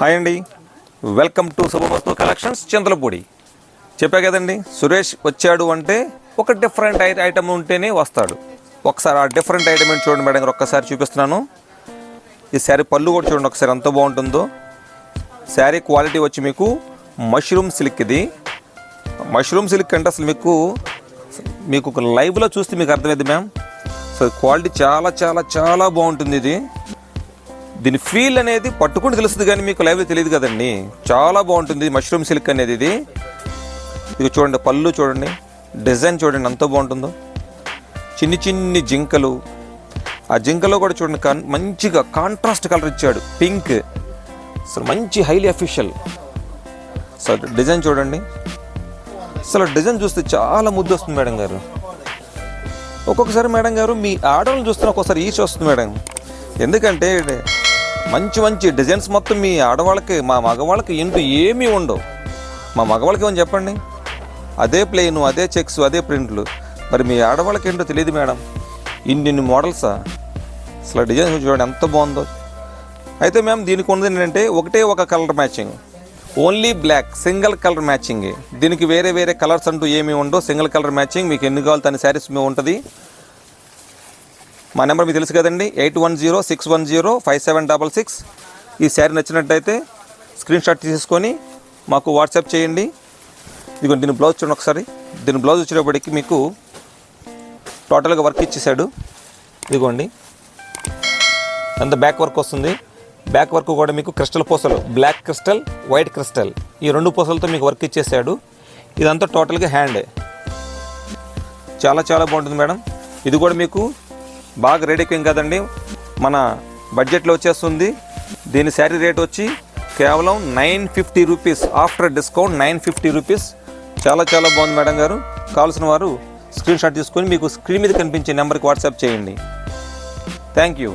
Hi అండి, welcome to Subhamastu collections Chintalapudi. చెప్పా కదండి, సురేష్ వచ్చాడు అంటే ఒక డిఫరెంట్ ఐటమ్ ఉంటేనే వస్తాడు. ఒకసారి ఆ డిఫరెంట్ ఐటమ్ ఏంటి చూడండి మేడం గారు, ఒక్కసారి చూపిస్తున్నాను. ఈ శారీ పళ్ళు కూడా చూడండి ఒకసారి ఎంత బాగుంటుందో. శారీ క్వాలిటీ వచ్చి మీకు మష్రూమ్ సిల్క్. ఇది మష్రూమ్ సిల్క్ అంటే అసలు మీకు ఒక లైవ్లో చూస్తే మీకు అర్థమైంది మ్యామ్. సో క్వాలిటీ చాలా చాలా చాలా బాగుంటుంది. దీని ఫీల్ అనేది పట్టుకుని తెలుస్తుంది కానీ మీకు లైవ్లో తెలియదు కదండి. చాలా బాగుంటుంది మష్రూమ్ సిల్క్ అనేది. ఇది చూడండి, పళ్ళు చూడండి, డిజైన్ చూడండి ఎంత బాగుంటుందో. చిన్ని చిన్ని జింకలు, ఆ జింకలో కూడా చూడండి మంచిగా కాంట్రాస్ట్ కలర్ ఇచ్చాడు, పింక్. అసలు మంచి హైలీ అఫీషియల్. అసలు డిజైన్ చూడండి, అసలు డిజైన్ చూస్తే చాలా ముద్దు వస్తుంది మేడం గారు. ఒక్కొక్కసారి మేడం గారు మీ ఆడవాళ్ళని చూస్తే ఒక్కొక్కసారి ఈచ్ వస్తుంది మేడం. ఎందుకంటే మంచి మంచి డిజైన్స్ మొత్తం మీ ఆడవాళ్ళకి, మా మగవాళ్ళకి ఇంటూ ఏమీ ఉండవు. మా మగవాళ్ళకి ఏమని చెప్పండి, అదే ప్లెయిన్, అదే చెక్స్, అదే ప్రింట్లు. మరి మీ ఆడవాళ్ళకి ఏంటో తెలియదు మేడం. ఇన్ని మోడల్సా, అసలు డిజైన్ చూడండి ఎంత బాగుందో. అయితే మ్యామ్ దీనికి ఉన్నది ఏంటంటే ఒకటే ఒక colour matching, only black, single colour matching. దీనికి వేరే వేరే కలర్స్ అంటూ ఏమీ ఉండవు, సింగిల్ కలర్ మ్యాచింగ్. మీకు ఎన్ని కావాలి తన శారీస్ ఉంటుంది. మా నెంబర్ మీకు తెలుసు కదండి, 8106105766. ఈ శారీ నచ్చినట్టయితే స్క్రీన్ షాట్ తీసుకొని మాకు వాట్సాప్ చేయండి. ఇదిగో దీని బ్లౌజ్ చూడండి ఒకసారి. దీని బ్లౌజ్ వచ్చేటప్పటికి మీకు టోటల్గా వర్క్ ఇచ్చేసాడు. ఇదిగోండి అంత బ్యాక్ వర్క్ వస్తుంది. బ్యాక్ వర్క్ కూడా మీకు క్రిస్టల్ పూసలు, బ్లాక్ క్రిస్టల్, వైట్ క్రిస్టల్, ఈ రెండు పూసలతో మీకు వర్క్ ఇచ్చేసాడు. ఇదంతా టోటల్గా హ్యాండ్. చాలా చాలా బాగుంటుంది మేడం. ఇది కూడా మీకు బాగా రేట్ ఎక్కువ కదండి, మన బడ్జెట్లో వచ్చేస్తుంది. దీని శారీ రేట్ వచ్చి కేవలం 950 రూపీస్. After discount 950 rupees. చాలా చాలా బాగుంది మేడం గారు. కావాల్సిన వారు స్క్రీన్ షాట్ తీసుకొని మీకు స్క్రీన్ మీద కనిపించే నెంబర్కి వాట్సాప్ చేయండి. Thank you.